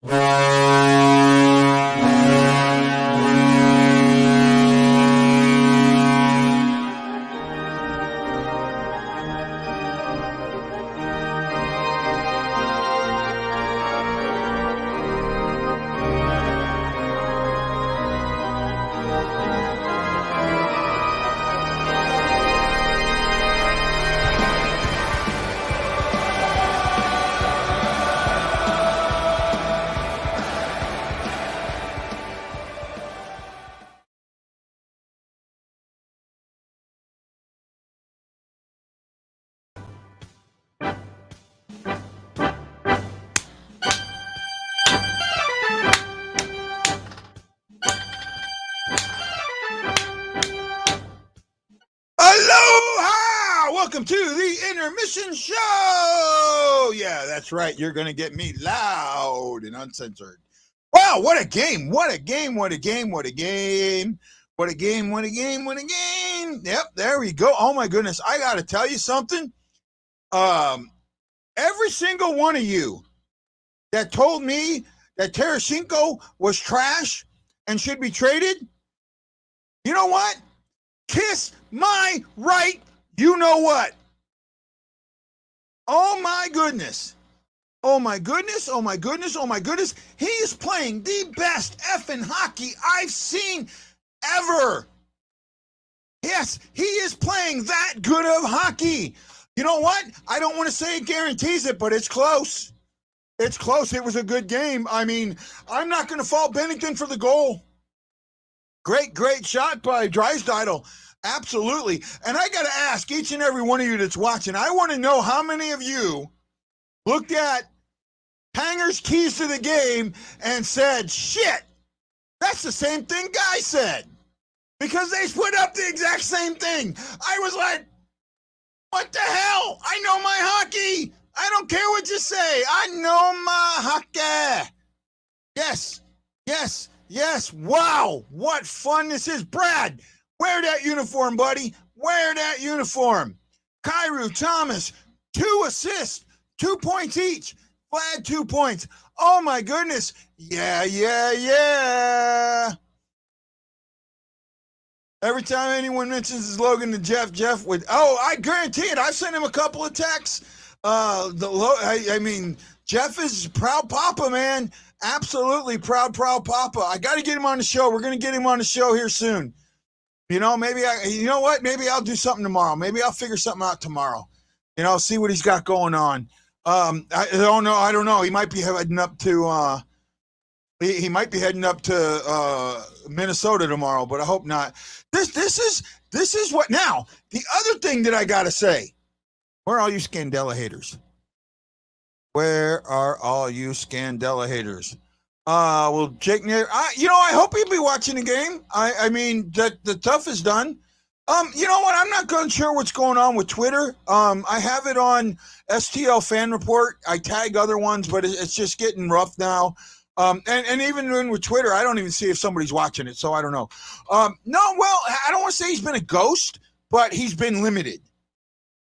Aloha! Welcome to the Intermission Show! Yeah, that's right. You're going to get me loud and uncensored. Wow, what a game! What a game! What a game! What a game! What a game! What a game! What a game! Yep, there we go. Oh my goodness, I got to tell you something. Every single one of you that told me that Tarasenko was trash and should be traded, you know what? Kiss my right, you know what? Oh my goodness. Oh my goodness. Oh my goodness. Oh my goodness. He is playing the best effing hockey I've seen ever. Yes, he is playing that good of hockey. You know what? I don't want to say it guarantees it, but it's close. It's close. It was a good game. I mean, I'm not going to fault Bennington for the goal. Great shot by Drysdale. Absolutely. And I got to ask each and every one of you that's watching, I want to know how many of you looked at Hanger's keys to the game and said, shit, that's the same thing Guy said. Because they put up the exact same thing. I was like, what the hell? I know my hockey. I don't care what you say. I know my hockey. Yes. Wow. What fun this is. Brad, wear that uniform, buddy. Wear that uniform. Kyrou Thomas, 2 assists, 2 points each. Vlad, 2 points. Oh, my goodness. Yeah. Every time anyone mentions his Logan to Jeff would, I guarantee it. I've sent him a couple of texts. I mean, Jeff is proud papa, man. Absolutely proud papa. I got to get him on the show. We're going to get him on the show here soon. You know, maybe maybe I'll do something tomorrow. Maybe I'll figure something out tomorrow. You know, see what he's got going on. I don't know. He might be heading up to Minnesota tomorrow, but I hope not. This is what now. The other thing that I got to say, where are all you Scandella haters? Where are all you Scandella haters? Well, Jake, I hope he'll be watching the game. I mean, the tough is done. You know what? I'm not sure what's going on with Twitter. I have it on STL Fan Report. I tag other ones, but it's just getting rough now. And even with Twitter, I don't even see if somebody's watching it, so I don't know. I don't want to say he's been a ghost, but he's been limited.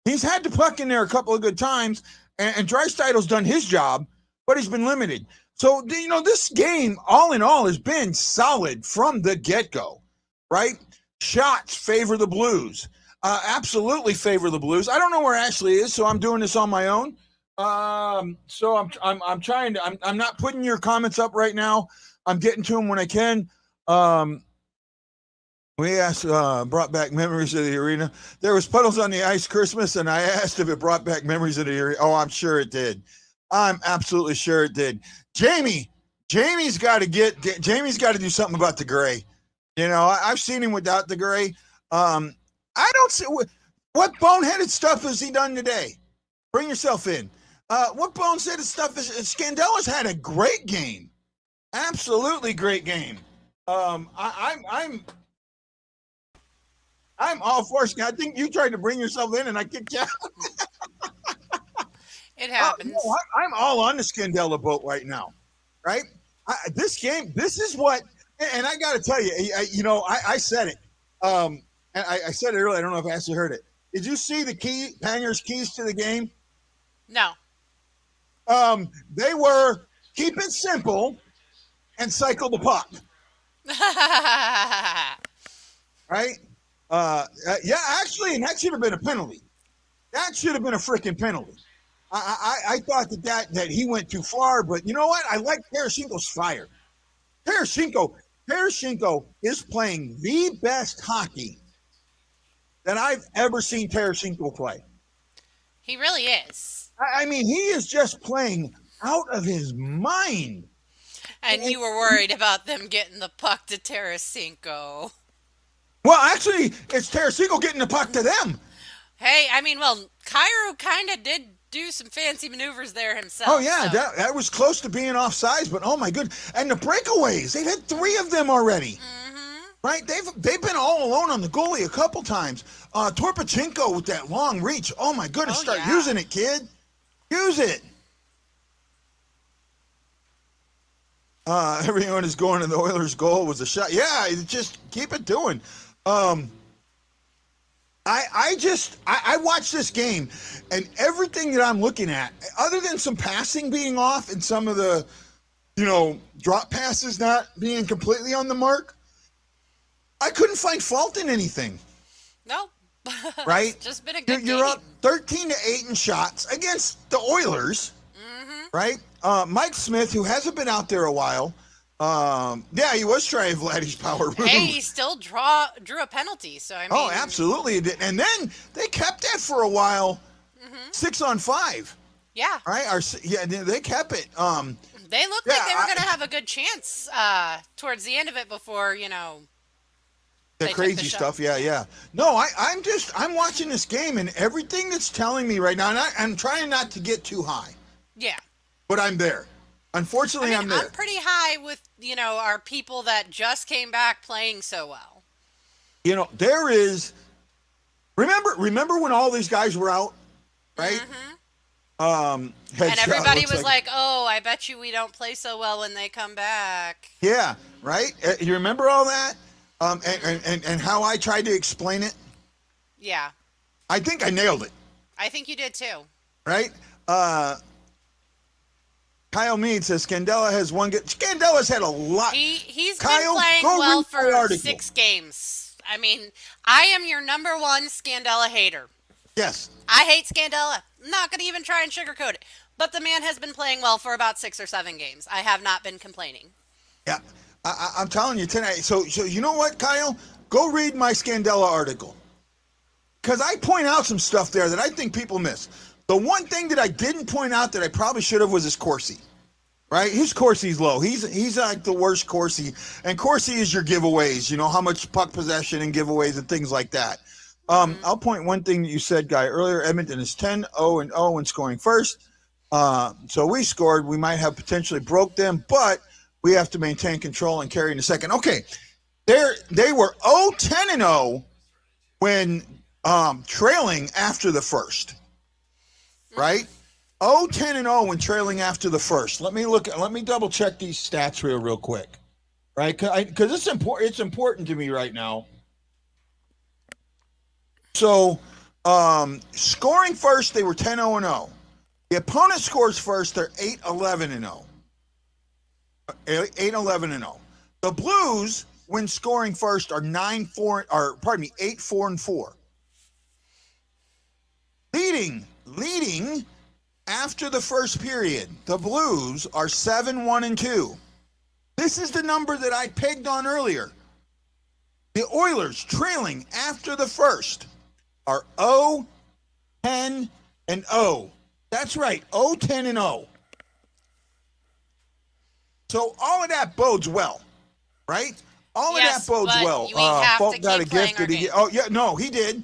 He's had the puck in there a couple of good times, and Dreisaitl's done his job, but he's been limited. So, you know, this game, all in all, has been solid from the get-go, right? Shots favor the Blues. Absolutely favor the Blues. I don't know where Ashley is, so I'm doing this on my own. So I'm trying to. I'm not putting your comments up right now. I'm getting to them when I can. We asked, brought back memories of the arena. There was puddles on the ice Christmas, and I asked if it brought back memories of the arena. Oh, I'm sure it did. I'm absolutely sure it did. Jamie's got to do something about the gray. You know, I've seen him without the gray. I don't see what boneheaded stuff has he done today. Bring yourself in. What boneheaded stuff is Scandella's had a great game, absolutely great game. I'm all for it. I think you tried to bring yourself in, and I kicked you out. It happens. No, I'm all on the Scandella boat right now, right? This game, this is what, and I got to tell you, I said it, and I said it earlier. I don't know if Ashley heard it. Did you see the Panger's keys to the game? No. They were keep it simple and cycle the puck. Right? Yeah, actually, and that should have been a penalty. That should have been a freaking penalty. I thought that he went too far, but you know what? I like Tarasenko's fire. Tarasenko is playing the best hockey that I've ever seen Tarasenko play. He really is. I mean, he is just playing out of his mind. And you were worried about them getting the puck to Tarasenko. Well, actually, it's Tarasenko getting the puck to them. Hey, I mean, well, Cairo kind of did do some fancy maneuvers there himself. Oh, yeah, so. that was close to being offsides, but oh my goodness. And the breakaways, they've had 3 of them already. Mm-hmm. Right? They've been all alone on the goalie a couple times. Torpachenko with that long reach. Oh my goodness, start using it, kid. Use it. Everyone is going to the Oilers' goal was a shot. Yeah, just keep it doing. I watched this game, and everything that I'm looking at, other than some passing being off and some of the, drop passes not being completely on the mark, I couldn't find fault in anything. Nope. Right? It's just been a good game. You're up 13-8 in shots against the Oilers. Mm-hmm. Right? Mike Smith, who hasn't been out there a while, he was trying Vladdy's power move. Hey, he still drew a penalty, so I mean. Oh, absolutely. And then they kept that for a while, 6-on-5. Yeah. Right? They kept it. They looked like they were going to have a good chance towards the end of it before, the crazy stuff, yeah. No, I'm watching this game, and everything that's telling me right now, and I'm trying not to get too high. Yeah. But I'm there. Unfortunately, I'm there. I'm pretty high with, our people that just came back playing so well. There is, remember when all these guys were out, right? Mm-hmm. And everybody was like, oh, I bet you we don't play so well when they come back. Yeah, right? You remember all that? And how I tried to explain it? Yeah. I think I nailed it. I think you did too. Right? Kyle Mead says Scandella has one good. Scandella's had a lot. He's been playing well for 6 games. I mean, I am your number 1 Scandella hater. Yes. I hate Scandella. I'm not going to even try and sugarcoat it. But the man has been playing well for about 6 or 7 games. I have not been complaining. Yeah. I'm telling you tonight. So you know what, Kyle? Go read my Scandella article. Because I point out some stuff there that I think people miss. The one thing that I didn't point out that I probably should have was his Corsi. Right? His Corsi's low. He's like the worst Corsi. And Corsi is your giveaways. How much puck possession and giveaways and things like that. I'll point one thing that you said, Guy, earlier. Edmonton is 10-0-0 in scoring first. So we scored. We might have potentially broke them, but we have to maintain control and carry in a second. Okay. They were 0-10-0 when trailing after the first. Right? 0-10-0 when trailing after the first. Let me double check these stats real quick. Right? Because it's important. It's important to me right now. So, scoring first, they were 10-0-0. The opponent scores first, they're 8-11-0. 8-11-0. The Blues, when scoring first, are 8-4-4. Leading after the first period, the Blues are 7-1-2. This is the number that I pegged on earlier. The Oilers, trailing after the first, are 0-10-0. That's right, 0-10-0. So all of that bodes well, right? All of that bodes well. Falk got a gift. Did he? Oh yeah, no, he did.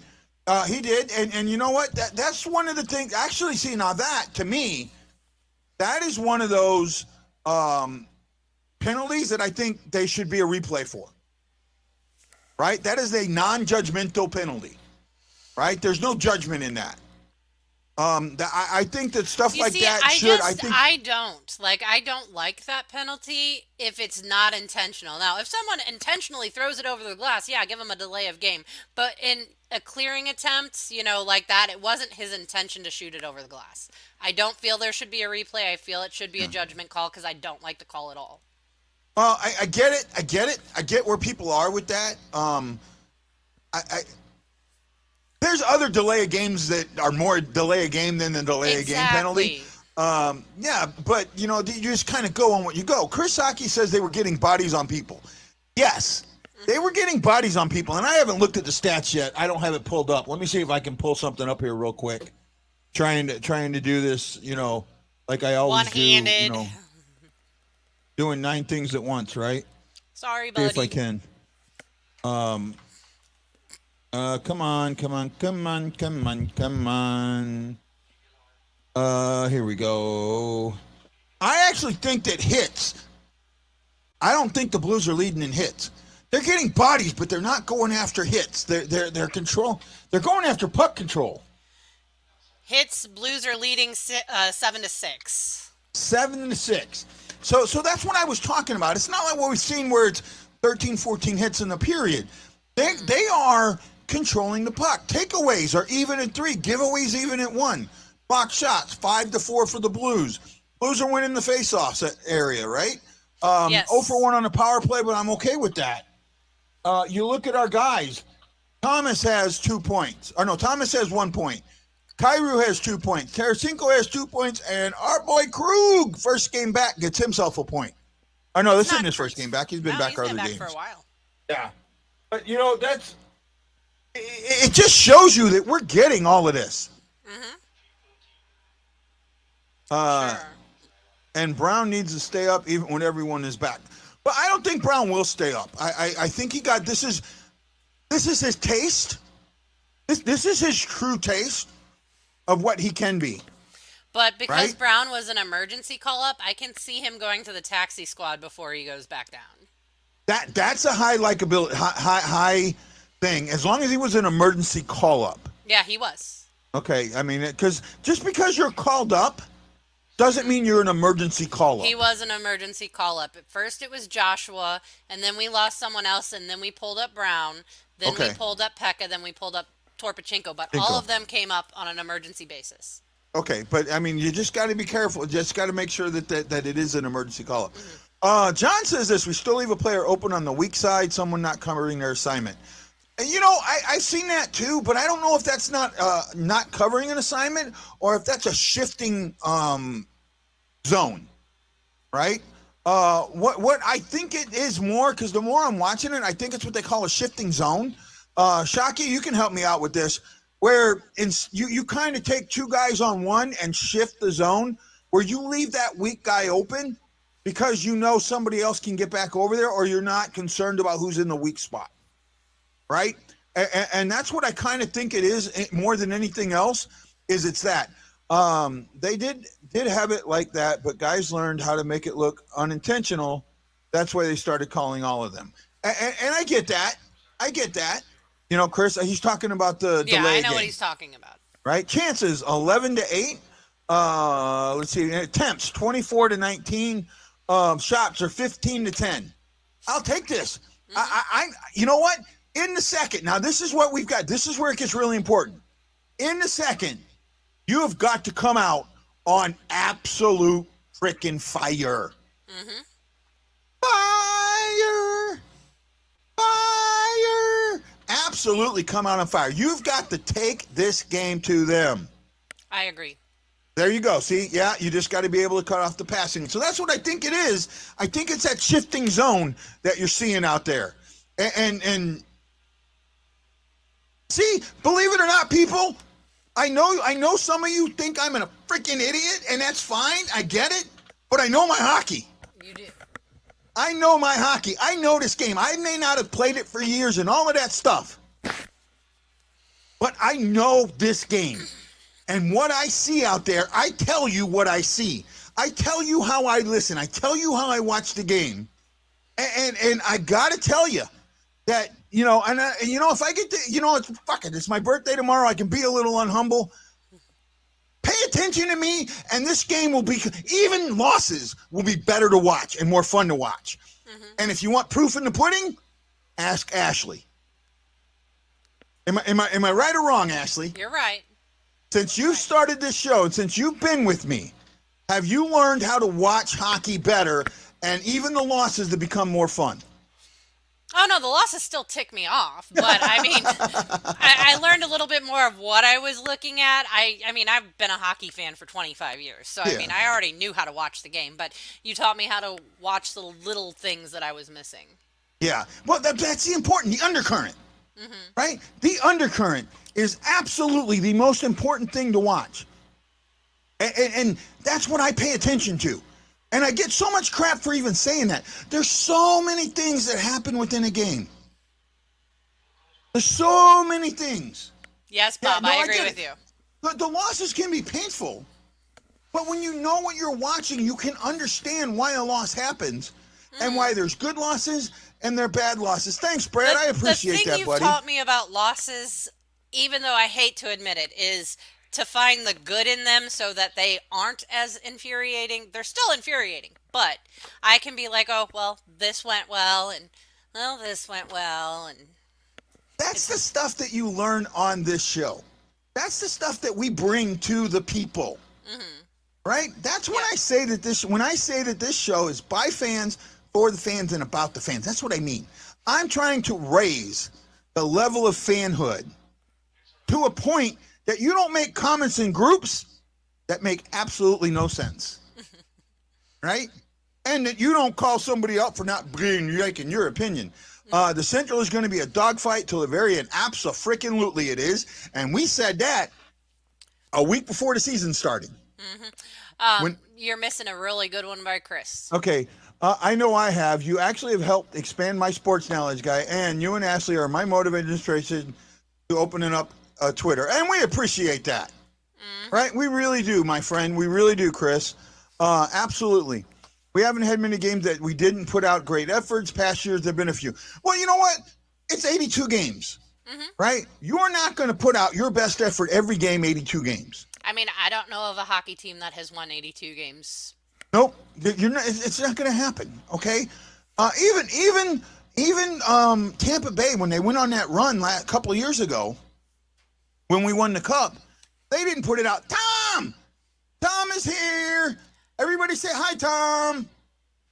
He did, and you know what? That's one of the things. Actually, see now that to me, that is one of those penalties that I think they should be a replay for. Right? That is a non-judgmental penalty. Right? There's no judgment in that. I think that stuff You like see, that I should. just I don't like that penalty if it's not intentional. Now, if someone intentionally throws it over the glass, yeah, give him a delay of game. But in a clearing attempt, like that, it wasn't his intention to shoot it over the glass. I don't feel there should be a replay. I feel it should be a judgment call because I don't like the call at all. Well, I get it. I get it. I get where people are with that. I there's other delay of games that are more delay of game than the delay of game penalty. Yeah, but you just kind of go on what you go. Chris Saki says they were getting bodies on people. Yes, they were getting bodies on people, and I haven't looked at the stats yet. I don't have it pulled up. Let me see if I can pull something up here real quick. Trying to do this, like I always One-handed. do. Doing 9 things at once, right? Sorry, buddy. See if I can. Come on. Here we go. I actually think that hits. I don't think the Blues are leading in hits. They're getting bodies, but they're not going after hits. They're control. They're going after puck control. Hits, Blues are leading 7-6. 7-6. So that's what I was talking about. It's not like what we've seen where it's 13, 14 hits in the period. They are controlling the puck. Takeaways are even at 3. Giveaways even at 1. Box shots 5-4 for the Blues. Blues are winning the faceoffs area, right? Yes. 0 for 1 on the power play, but I'm okay with that. You look at our guys. Thomas has 2 points. Or no, Thomas has 1 point. Kyrou has 2 points. Tarasenko has 2 points, and our boy Krug, first game back, gets himself a point. Oh no, this isn't his first game back. He's been back other games. For a while. Yeah, but that's it. Just shows you that we're getting all of this. Sure. And Brown needs to stay up even when everyone is back. But I don't think Brown will stay up. I think he got this is his taste. This is his true taste of what he can be. But because right? Brown was an emergency call-up, I can see him going to the taxi squad before he goes back down. That's a high likability, high thing. As long as he was an emergency call-up. Yeah, he was. Okay, I mean, just because you're called up doesn't mean you're an emergency call-up. He was an emergency call-up. At first it was Joshua, and then we lost someone else, and then we pulled up Brown, then we pulled up Pekka, then we pulled up Torpachenko. But all of them came up on an emergency basis. Okay, but I mean, you just got to be careful. You just got to make sure that it is an emergency call-up. Mm-hmm. John says this: we still leave a player open on the weak side, someone not covering their assignment. And I've seen that too, but I don't know if that's not covering an assignment or if that's a shifting zone, right? What I think it is more, because the more I'm watching it, I think it's what they call a shifting zone. Shaki, you can help me out with this. Where you kind of take 2 guys on one and shift the zone, where you leave that weak guy open because somebody else can get back over there, or you're not concerned about who's in the weak spot, right? And that's what I kind of think it is more than anything else. It's that they did have it like that, but guys learned how to make it look unintentional. That's why they started calling all of them, and I get that. Chris, he's talking about the delay. Yeah, I know game, what he's talking about. Right? Chances 11-8. Let's see. Attempts 24-19. Shots are 15-10. I'll take this. Mm-hmm. I you know what? In the second. Now this is what we've got. This is where it gets really important. In the second, you have got to come out on absolute freaking fire. Mm-hmm. Fire. Absolutely come out on fire. You've got to take this game to them. I agree. There you go. See, yeah, you just got to be able to cut off the passing. So that's what I think it is. I think it's that shifting zone that you're seeing out there. And see, believe it or not, people, I know some of you think I'm a freaking idiot, and that's fine. I get it. But I know my hockey. You do. I know my hockey. I know this game. I may not have played it for years and all of that stuff. But I know this game. And what I see out there, I tell you what I see. I tell you how I listen. I tell you how I watch the game. And I got to tell you that, if I get to, it's my birthday tomorrow, I can be a little unhumble. Pay attention to me, and this game will be, even losses will be better to watch and more fun to watch. And if you want proof in the pudding, ask Ashley. Am I right or wrong, Ashley? You're right. Since you started this show and since you've been with me, have you learned how to watch hockey better and even the losses to become more fun? Oh, no, the losses still tick me off. But, I mean, I learned a little bit more of what I was looking at. I mean, I've been a hockey fan for 25 years. So, I mean, I already knew how to watch the game. But you taught me how to watch the little things that I was missing. Yeah. Well, that's the important, the undercurrent. Right? The undercurrent is absolutely the most important thing to watch. And that's what I pay attention to. And I get so much crap for even saying that. There's so many things that happen within a game. There's so many things. Yes, Bob, I agree with you. But the losses can be painful. But when you know what you're watching, you can understand why a loss happens and why there's good losses and there are bad losses. Thanks, Brad. I appreciate that, buddy. The thing you've taught me about losses, even though I hate to admit it, is to find the good in them so that they aren't as infuriating. They're still infuriating, but I can be like, oh, well, this went well, and, well, this went well. And that's the stuff that you learn on this show. That's the stuff that we bring to the people. Right? That's when I say that this show is by fans, for the fans, and about the fans. That's what I mean. I'm trying to raise the level of fanhood to a point that you don't make comments in groups that make absolutely no sense. Right? And that you don't call somebody up for not making your opinion. The Central is going to be a dogfight till the very end. Abso-freaking-lutely it is. And we said that a week before the season started. You're missing a really good one by Chris. Okay. I know I have. You actually have helped expand my sports knowledge, guy. And you and Ashley are my motivation to opening up Twitter. And we appreciate that. Right? We really do, my friend. We really do, Chris. Absolutely. We haven't had many games that we didn't put out great efforts. Past years, there have been a few. Well, you know what? It's 82 games. Right? You're not going to put out your best effort every game, 82 games. I mean, I don't know of a hockey team that has won 82 games. Nope. You're not, it's not going to happen, okay? Even Tampa Bay, when they went on that run a couple of years ago, when we won the Cup, they didn't put it out. Tom is here. Everybody say hi, Tom.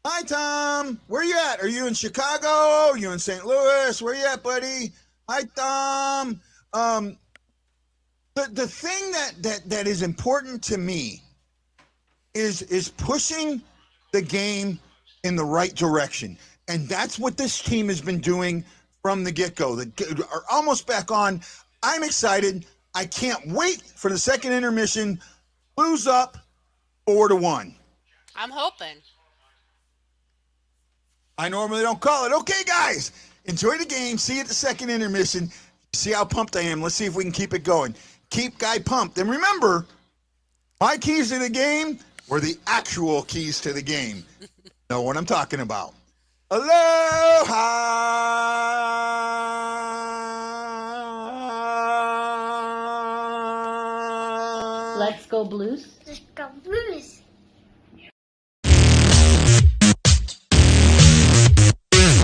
Hi, Tom. Where you at? Are you in Chicago? Are you in St. Louis? Where you at, buddy? Hi, Tom. The thing that is important to me is pushing the game in the right direction. And that's what this team has been doing from the get-go. They are almost back on. I'm excited. I can't wait for the second intermission. Blues up 4-1. I'm hoping. I normally don't call it. Okay, guys, enjoy the game. See you at the second intermission. See how pumped I am. Let's see if we can keep it going. Keep Guy pumped. And remember, my keys to the game were the actual keys to the game. Know what I'm talking about. Aloha! Let's go Blues. Let's go Blues.